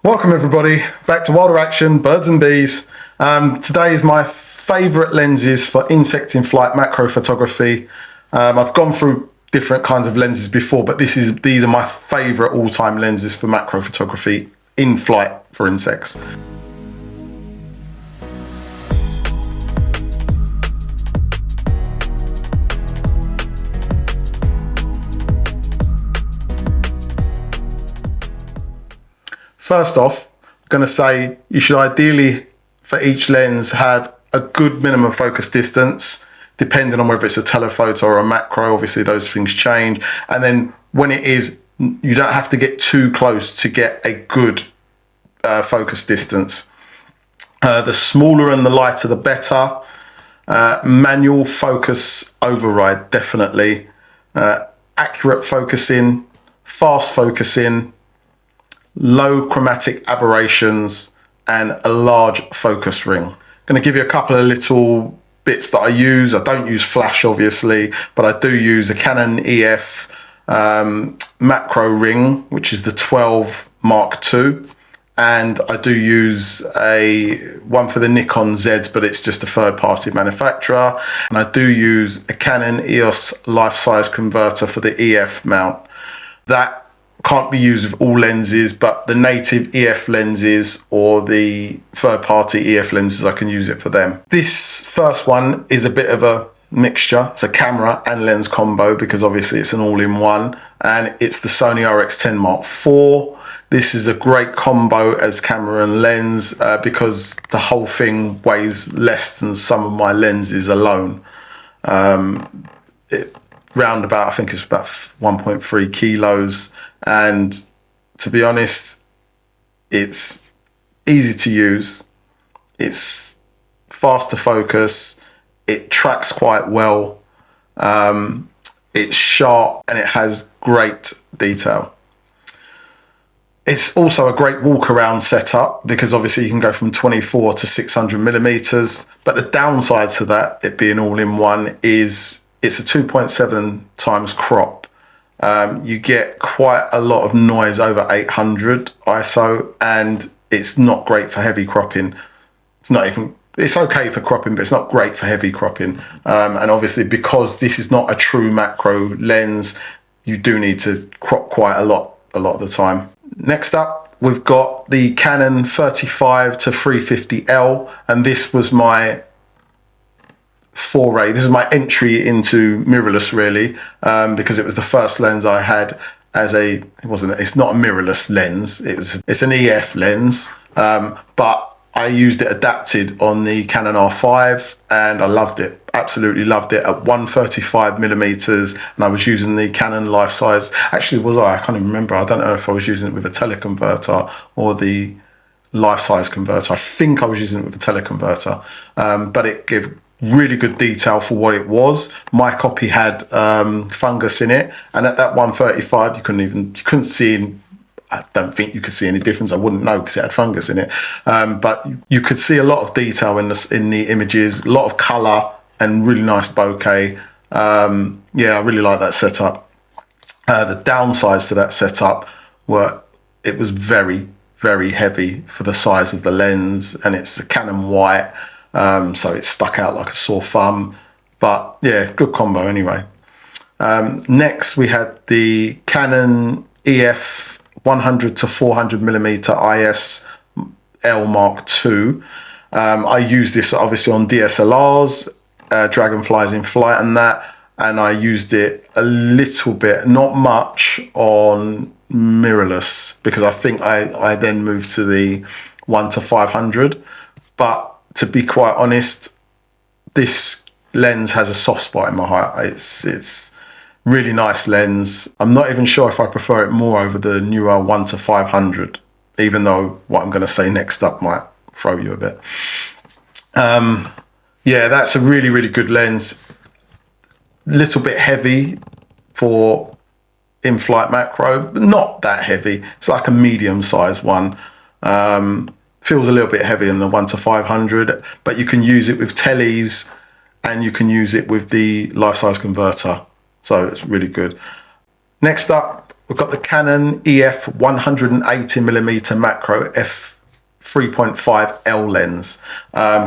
Welcome everybody back to Wilder Action, Birds and Bees. Today is my favourite lenses for insect in flight macro photography. I've gone through different kinds of lenses before, but these are my favourite all-time lenses for macro photography in flight for insects. First off, I'm going to say you should ideally, for each lens, have a good minimum focus distance, depending on whether it's a telephoto or a macro. Obviously, those things change. And then when it is, you don't have to get too close to get a good focus distance. The smaller and the lighter, the better. Manual focus override, definitely. Accurate focusing, fast focusing, low chromatic aberrations, and a large focus ring. I'm going to give you a couple of little bits that I use. I don't use flash, obviously, but I do use a Canon EF macro ring, which is the 12 Mark II. And I do use one for the Nikon Zs, but it's just a third-party manufacturer. And I do use a Canon EOS life-size converter for the EF mount. That can't be used with all lenses, but the native EF lenses or the third-party EF lenses, I can use it for them. This first one is a bit of a mixture. It's a camera and lens combo because obviously it's an all-in-one, and it's the Sony RX10 Mark IV. This is a great combo as camera and lens because the whole thing weighs less than some of my lenses alone. Round about, I think it's about 1.3 kilos. And to be honest, it's easy to use. It's fast to focus. It tracks quite well. It's sharp and it has great detail. It's also a great walk around setup because obviously you can go from 24 to 600 millimeters. But the downside to that, it being all in one, is it's a 2.7 times crop. You get quite a lot of noise over 800 ISO, and it's not great for heavy cropping. It's okay for cropping, but it's not great for heavy cropping. And obviously because this is not a true macro lens, you do need to crop quite a lot of the time. Next up, we've got the Canon 35 to 350L, and this was my foray. This is my entry into mirrorless, really, because it was the first lens I had as it's not a mirrorless lens. It's an EF lens, but I used it adapted on the Canon R5 and I loved it. Absolutely loved it at 135 millimeters, and I was using the Canon life size. Actually, I can't even remember. I don't know if I was using it with a teleconverter or the life size converter. I think I was using it with a teleconverter, but it gave really good detail for what it was. My copy had fungus in it, and at that 135 you couldn't see. I don't think you could see any difference. I wouldn't know because it had fungus in it, but you could see a lot of detail in the images, a lot of color and really nice bokeh. Yeah, I really like that setup. The downsides to that setup were it was very, very heavy for the size of the lens, and it's a Canon white. So it stuck out like a sore thumb, but yeah, good combo anyway. Next we had the Canon EF 100 to 400 millimeter IS L Mark II. I use this obviously on DSLRs, Dragonflies in flight and that, and I used it a little bit, not much, on mirrorless because I think I then moved to the 1 to 500, but to be quite honest, this lens has a soft spot in my heart. It's really nice lens. I'm not even sure if I prefer it more over the newer 1 to 500, even though what I'm going to say next up might throw you a bit. Yeah, that's a really, really good lens. Little bit heavy for in-flight macro, but not that heavy. It's like a medium-sized one. Feels a little bit heavier than the 1 to 500, but you can use it with tellies and you can use it with the life-size converter. So it's really good. Next up, we've got the Canon EF 180mm macro f 3.5 L lens.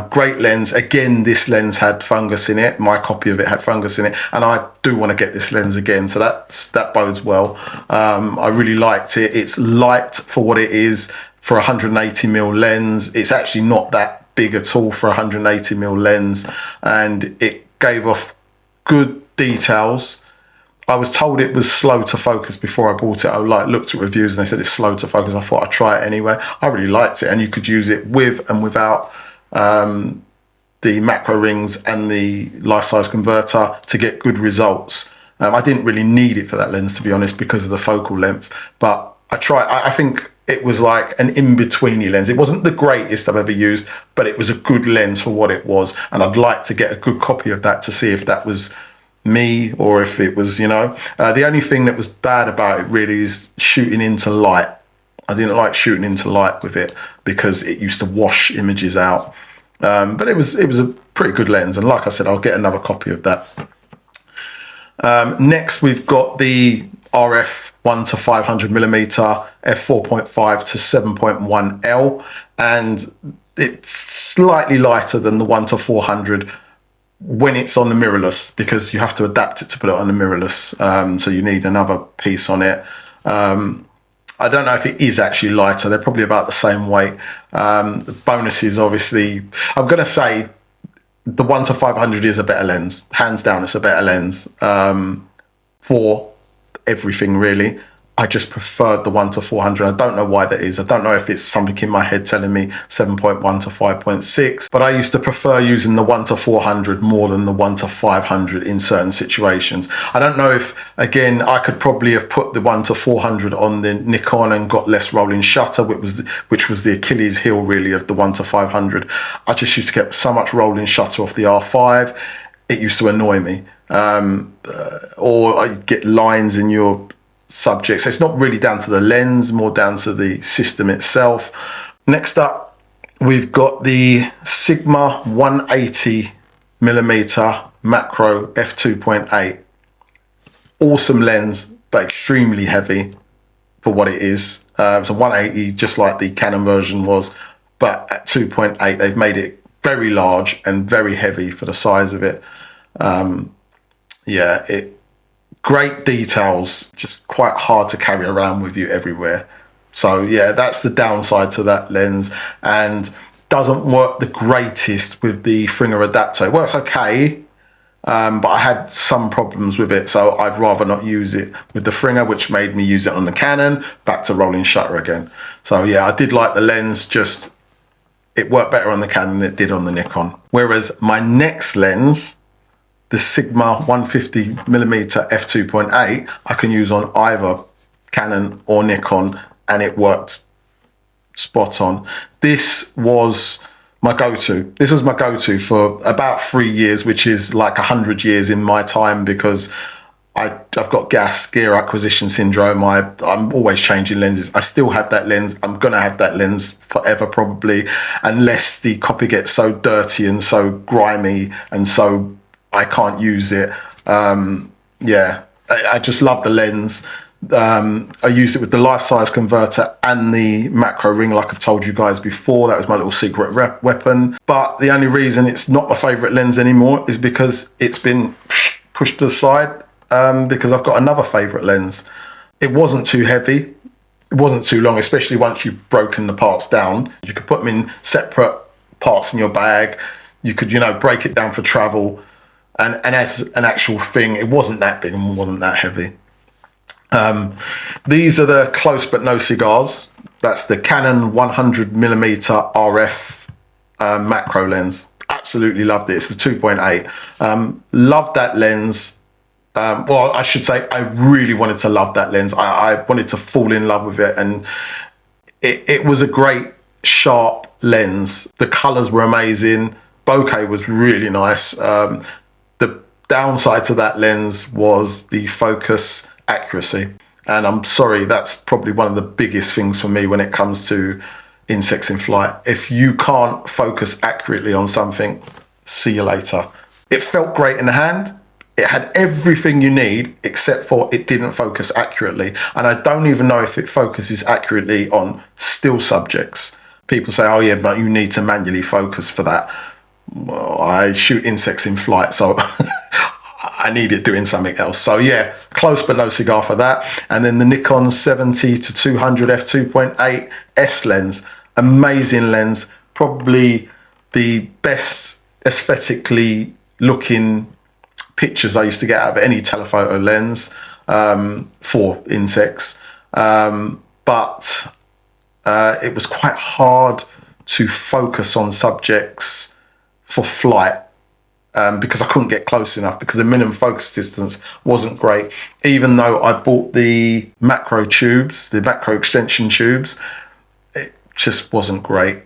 Great lens. Again, this lens had fungus in it. My copy of it had fungus in it, and I do want to get this lens again, so that bodes well. I really liked it. It's light for what it is for a 180mm lens. It's actually not that big at all for a 180mm lens, and it gave off good details. I was told it was slow to focus before I bought it. I looked at reviews and they said it's slow to focus. I thought I'd try it anyway. I really liked it, and you could use it with and without the macro rings and the life-size converter to get good results. I didn't really need it for that lens, to be honest, because of the focal length. But I think it was like an in-betweeny lens. It wasn't the greatest I've ever used, but it was a good lens for what it was. And I'd like to get a good copy of that to see if that was me or if it was, the only thing that was bad about it really is shooting into light. I didn't like shooting into light with it because it used to wash images out. But it was a pretty good lens, and like I said, I'll get another copy of that. Next, we've got the RF 1 to 500mm f4.5 to 7.1 L, and it's slightly lighter than the 1 to 400 when it's on the mirrorless, because you have to adapt it to put it on the mirrorless. So you need another piece on it. I don't know if it is actually lighter. They're probably about the same weight. The bonuses, obviously, I'm going to say the 1 to 500 is a better lens. Hands down, it's a better lens for everything, really. I just preferred the 1 to 400. I don't know why that is. I don't know if it's something in my head telling me 7.1 to 5.6, but I used to prefer using the 1 to 400 more than the 1 to 500 in certain situations. I don't know if, again, I could probably have put the 1 to 400 on the Nikon and got less rolling shutter, which was the Achilles heel, really, of the 1 to 500. I just used to get so much rolling shutter off the R5. It used to annoy me. Or I get lines in your subject. So it's not really down to the lens, more down to the system itself. Next up, we've got the Sigma 180mm macro f2.8. Awesome lens, but extremely heavy for what it is. So 180, just like the Canon version was, but at 2.8, they've made it very large and very heavy for the size of it. Great details, just quite hard to carry around with you everywhere. So yeah, that's the downside to that lens, and doesn't work the greatest with the Fringer adapter. It works okay, but I had some problems with it, so I'd rather not use it with the Fringer, which made me use it on the Canon, back to rolling shutter again. So yeah, I did like the lens, just it worked better on the Canon than it did on the Nikon. Whereas my next lens, the Sigma 150mm f2.8, I can use on either Canon or Nikon, and it worked spot on. This was my go-to. This was my go-to for about 3 years, which is like 100 years in my time, because I've got gear acquisition syndrome. I'm always changing lenses. I still have that lens. I'm going to have that lens forever, probably, unless the copy gets so dirty and so grimy and so I can't use it. I just love the lens. I used it with the life-size converter and the macro ring, like I've told you guys before. That was my little secret weapon. But the only reason it's not my favorite lens anymore is because it's been pushed to the side, because I've got another favorite lens. It wasn't too heavy. It wasn't too long, especially once you've broken the parts down. You could put them in separate parts in your bag. You could, break it down for travel. And as an actual thing, it wasn't that big and wasn't that heavy. These are the close but no cigars. That's the Canon 100mm RF macro lens. Absolutely loved it. It's the 2.8. Loved that lens. Well, I should say I really wanted to love that lens. I wanted to fall in love with it, and it was a great, sharp lens. The colors were amazing. Bokeh was really nice. The downside to that lens was the focus accuracy. And I'm sorry, that's probably one of the biggest things for me when it comes to insects in flight. If you can't focus accurately on something, see you later. It felt great in the hand. It had everything you need except for it didn't focus accurately. And I don't even know if it focuses accurately on still subjects. People say, oh yeah, but you need to manually focus for that. Well, I shoot insects in flight, so I need it doing something else. So yeah, close but no cigar for that. And then the Nikon 70 to 200 f2.8 S lens, amazing lens, probably the best aesthetically looking pictures I used to get out of any telephoto lens for insects. But it was quite hard to focus on subjects for flight because I couldn't get close enough, because the minimum focus distance wasn't great. Even though I bought the macro tubes, the macro extension tubes, it just wasn't great.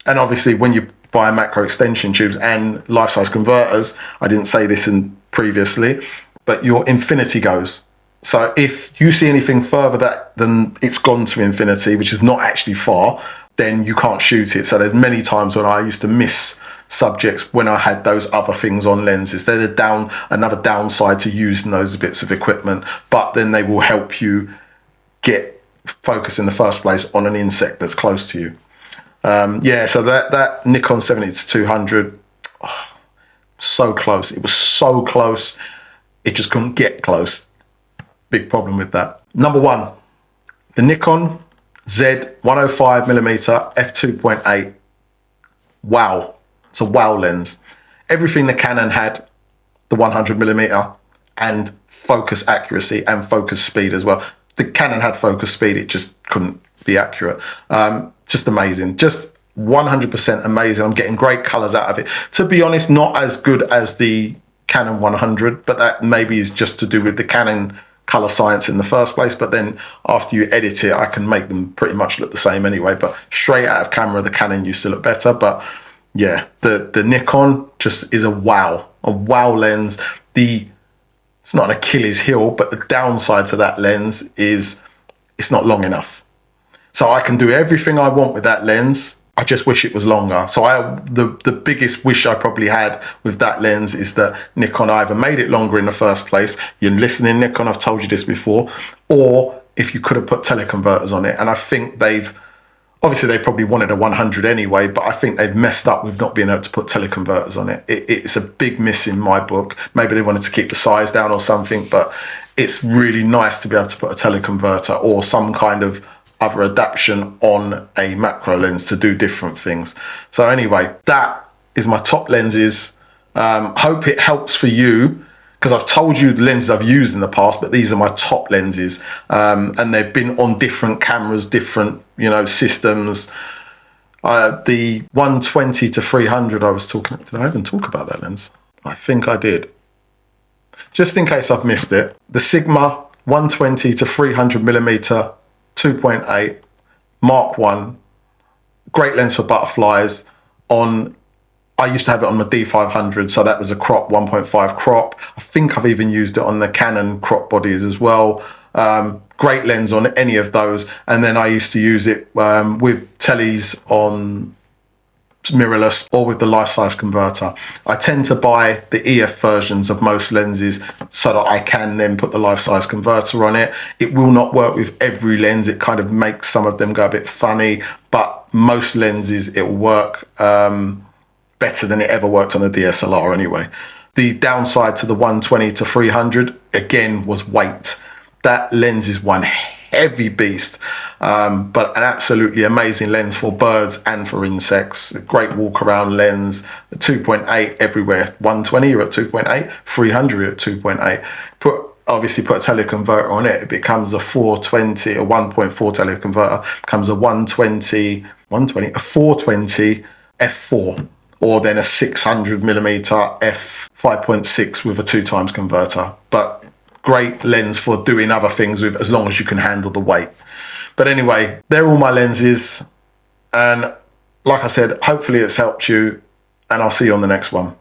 And obviously when you buy macro extension tubes and life-size converters, I didn't say this previously, but your infinity goes. So if you see anything further than it's gone to infinity, which is not actually far, then you can't shoot it. So there's many times when I used to miss subjects when I had those other things on lenses. They're another downside to using those bits of equipment, but then they will help you get focus in the first place on an insect that's close to you. So that Nikon 70 to 200, so close. It was so close. It just couldn't get close. Big problem with that. Number one, the Nikon Z 105mm f2.8. Wow. It's a wow lens. Everything the Canon had, the 100mm, and focus accuracy and focus speed as well. The Canon had focus speed, it just couldn't be accurate. Just amazing. Just 100% amazing. I'm getting great colors out of it. To be honest, not as good as the Canon 100, but that maybe is just to do with the Canon color science in the first place. But then after you edit it, I can make them pretty much look the same anyway. But straight out of camera, the Canon used to look better. But yeah, the Nikon just is a wow lens. It's not an Achilles heel, but the downside to that lens is it's not long enough. So I can do everything I want with that lens. I just wish it was longer. So the biggest wish I probably had with that lens is that Nikon either made it longer in the first place. You're listening, Nikon, I've told you this before. Or if you could have put teleconverters on it. And I think obviously they probably wanted a 100 anyway, but I think they've messed up with not being able to put teleconverters on it. It's a big miss in my book. Maybe they wanted to keep the size down or something, but it's really nice to be able to put a teleconverter or some kind of other adaptation on a macro lens to do different things. So anyway, that is my top lenses. Hope it helps for you, because I've told you the lenses I've used in the past, but these are my top lenses. And they've been on different cameras, different, systems. The 120 to 300 I was talking, did I even talk about that lens? I think I did. Just in case I've missed it, the Sigma 120 to 300mm 2.8 Mark 1, great lens for butterflies. I used to have it on my D500, so that was a crop, 1.5 crop. I think I've even used it on the Canon crop bodies as well. Great lens on any of those. And then I used to use it with tellies on mirrorless or with the life-size converter. I tend to buy the EF versions of most lenses so that I can then put the life-size converter on it. It will not work with every lens. It kind of makes some of them go a bit funny, but most lenses it will work better than it ever worked on a DSLR anyway. The downside to the 120 to 300 again was weight. That lens is one heavy beast, but an absolutely amazing lens for birds and for insects. A great walk around lens. 2.8 everywhere. 120 you're at 2.8, 300 you're at 2.8. Obviously put a teleconverter on it, it becomes a 420, a 1.4 teleconverter becomes a 120, a 420 f4, or then a 600mm f5.6 with a 2x converter. But great lens for doing other things with, as long as you can handle the weight. But anyway, they're all my lenses. And like I said, hopefully it's helped you, and I'll see you on the next one.